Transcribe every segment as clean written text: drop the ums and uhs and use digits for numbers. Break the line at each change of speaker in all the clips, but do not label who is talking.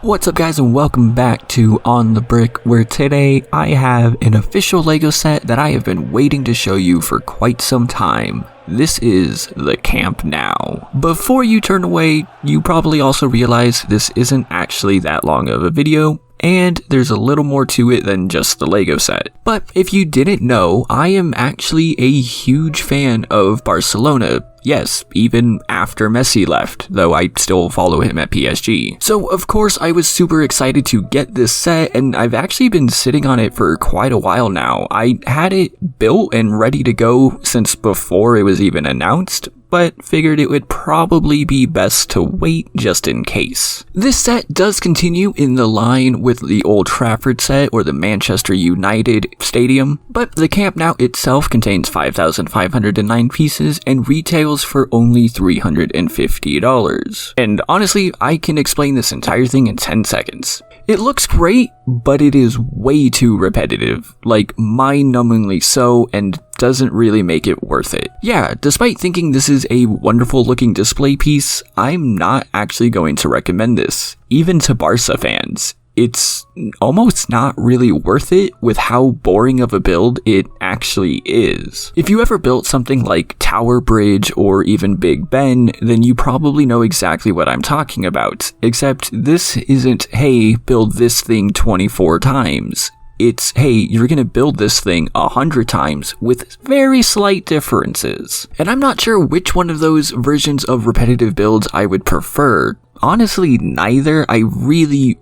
What's up guys, and welcome back to On The Brick, where today I have an official LEGO set that I have been waiting to show you for quite some time. This is the Camp Now. Before you turn away, you probably also realize this isn't actually that long of a video, and there's a little more to it than just the LEGO set. But if you didn't know, I am actually a huge fan of Barcelona. Yes, even after Messi left, though I still follow him at PSG. So of course I was super excited to get this set, and I've actually been sitting on it for quite a while now. I had it built and ready to go since before it was even announced, but figured it would probably be best to wait just in case. This set does continue in the line with the Old Trafford set or the Manchester United Stadium, but the Camp Now itself contains 5,509 pieces and retails for only $350. And honestly, I can explain this entire thing in 10 seconds. It looks great, but it is way too repetitive, like mind-numbingly so, and doesn't really make it worth it. Yeah, despite thinking this is a wonderful looking display piece, I'm not actually going to recommend this, even to Barca fans. It's almost not really worth it with how boring of a build it actually is. If you ever built something like Tower Bridge or even Big Ben, then you probably know exactly what I'm talking about, except this isn't, hey, build this thing 24 times. It's, hey, you're gonna build this thing 100 times with very slight differences. And I'm not sure which one of those versions of repetitive builds I would prefer. Honestly, neither. I really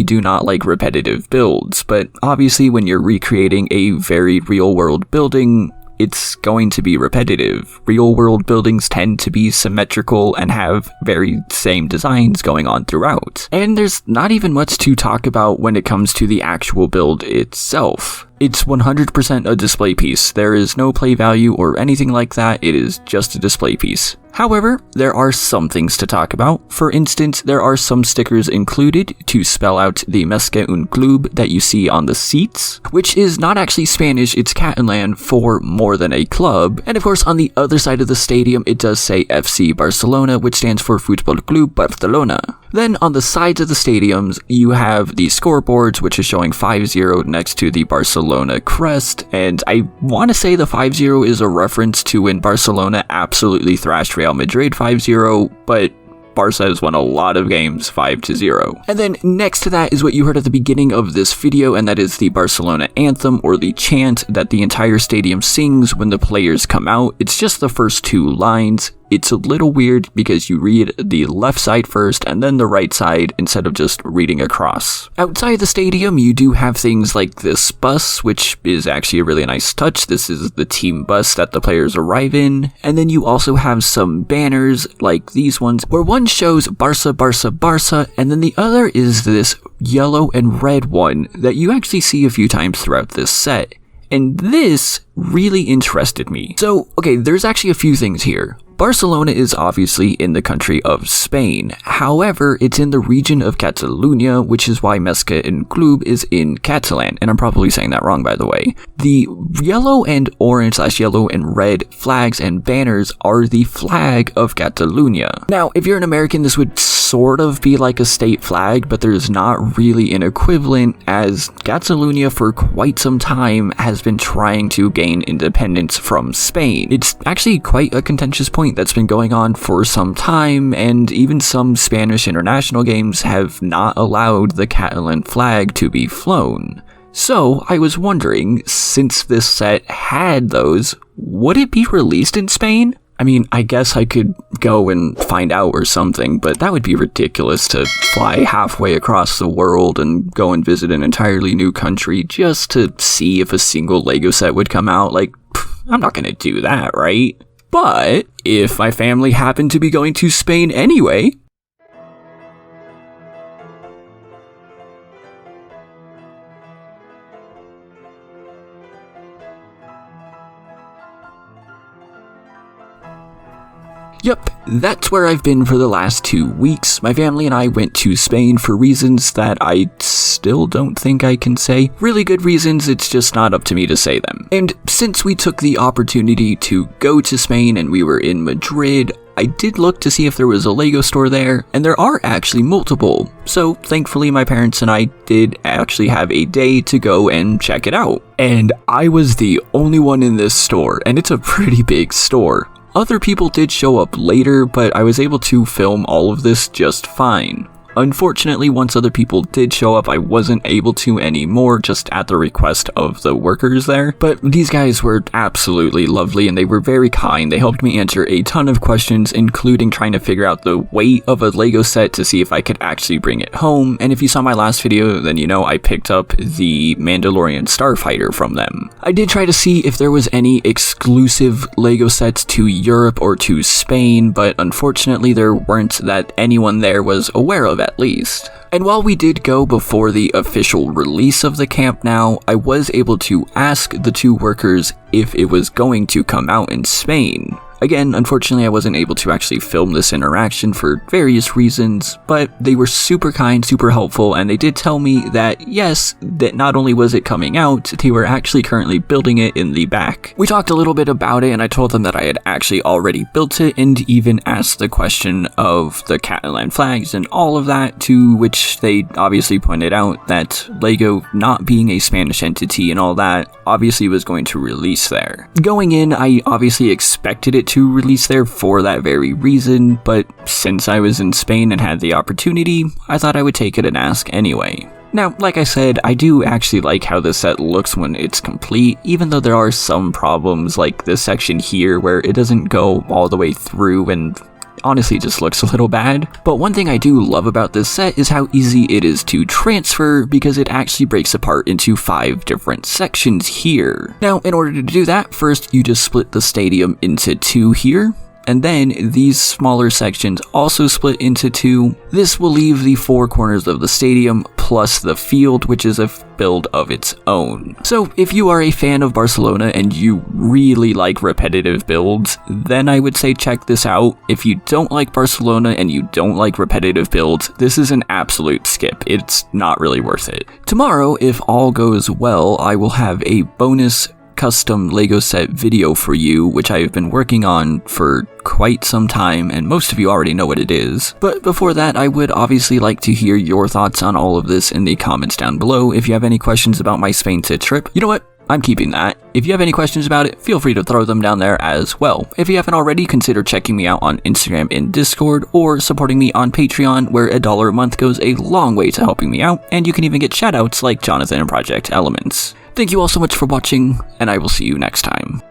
do not like repetitive builds, but obviously when you're recreating a very real-world building, it's going to be repetitive. Real-world buildings tend to be symmetrical and have very same designs going on throughout. And there's not even much to talk about when it comes to the actual build itself. It's 100% a display piece. There is no play value or anything like that. It is just a display piece. However, there are some things to talk about. For instance, there are some stickers included to spell out the Mezcla un Club that you see on the seats, which is not actually Spanish, it's Catalan for more than a club. And of course, on the other side of the stadium, it does say FC Barcelona, which stands for Futbol Club Barcelona. Then on the sides of the stadiums, you have the scoreboards, which is showing 5-0 next to the Barcelona crest, and I want to say the 5-0 is a reference to when Barcelona absolutely thrashed Real Madrid 5-0, but Barca has won a lot of games 5-0. And then next to that is what you heard at the beginning of this video, and that is the Barcelona anthem, or the chant that the entire stadium sings when the players come out. It's just the first two lines. It's a little weird because you read the left side first and then the right side instead of just reading across. Outside the stadium, you do have things like this bus, which is actually a really nice touch. This is the team bus that the players arrive in. And then you also have some banners like these ones, where one shows Barca, Barca, Barca, and then the other is this yellow and red one that you actually see a few times throughout this set. And this really interested me. So, okay, there's actually a few things here. Barcelona is obviously in the country of Spain. However, it's in the region of Catalonia, which is why Mezcla un Club is in Catalan, and I'm probably saying that wrong, by the way. The yellow and orange / yellow and red flags and banners are the flag of Catalonia. Now, if you're an American, this would sort of be like a state flag, but there's not really an equivalent, as Catalonia for quite some time has been trying to gain independence from Spain. It's actually quite a contentious point that's been going on for some time, and even some Spanish international games have not allowed the Catalan flag to be flown. So I was wondering, since this set had those, would it be released in Spain? I mean, I guess I could go and find out or something, but that would be ridiculous to fly halfway across the world and go and visit an entirely new country just to see if a single LEGO set would come out. Like, I'm not gonna do that, right? But if my family happened to be going to Spain anyway, Yep, that's where I've been for the last 2 weeks. My family and I went to Spain for reasons that I still don't think I can say. Really good reasons, it's just not up to me to say them. And since we took the opportunity to go to Spain and we were in Madrid, I did look to see if there was a Lego store there, and there are actually multiple. So thankfully my parents and I did actually have a day to go and check it out. And I was the only one in this store, and it's a pretty big store. Other people did show up later, but I was able to film all of this just fine. Unfortunately, once other people did show up, I wasn't able to anymore, just at the request of the workers there. But these guys were absolutely lovely, and they were very kind. They helped me answer a ton of questions, including trying to figure out the weight of a Lego set to see if I could actually bring it home. And if you saw my last video, then you know I picked up the Mandalorian Starfighter from them. I did try to see if there was any exclusive Lego sets to Europe or to Spain, but unfortunately there weren't that anyone there was aware of at least. And while we did go before the official release of the camp now, I was able to ask the two workers if it was going to come out in Spain. Again, unfortunately I wasn't able to actually film this interaction for various reasons, but they were super kind, super helpful, and they did tell me that yes, that not only was it coming out, they were actually currently building it in the back. We talked a little bit about it, and I told them that I had actually already built it, and even asked the question of the Catalan flags and all of that, to which they obviously pointed out that Lego, not being a Spanish entity and all that, obviously was going to release there. Going in, I obviously expected it to release there for that very reason, but since I was in Spain and had the opportunity, I thought I would take it and ask anyway. Now, like I said, I do actually like how the set looks when it's complete, even though there are some problems like this section here where it doesn't go all the way through and honestly just looks a little bad. But one thing I do love about this set is how easy it is to transfer, because it actually breaks apart into 5 different sections here. Now, in order to do that, first you just split the stadium into 2 here, and then these smaller sections also split into 2. This will leave the 4 corners of the stadium plus the field, which is a build of its own. So if you are a fan of Barcelona and you really like repetitive builds, then I would say check this out. If you don't like Barcelona and you don't like repetitive builds, this is an absolute skip. It's not really worth it. Tomorrow, if all goes well, I will have a bonus custom Lego set video for you, which I've been working on for quite some time, and most of you already know what it is. But before that, I would obviously like to hear your thoughts on all of this in the comments down below. If you have any questions about my Spain to trip, you know what? I'm keeping that. If you have any questions about it, feel free to throw them down there as well. If you haven't already, consider checking me out on Instagram and Discord, or supporting me on Patreon, where $1 a month goes a long way to helping me out, and you can even get shoutouts like Jonathan and Project Elements. Thank you all so much for watching, and I will see you next time.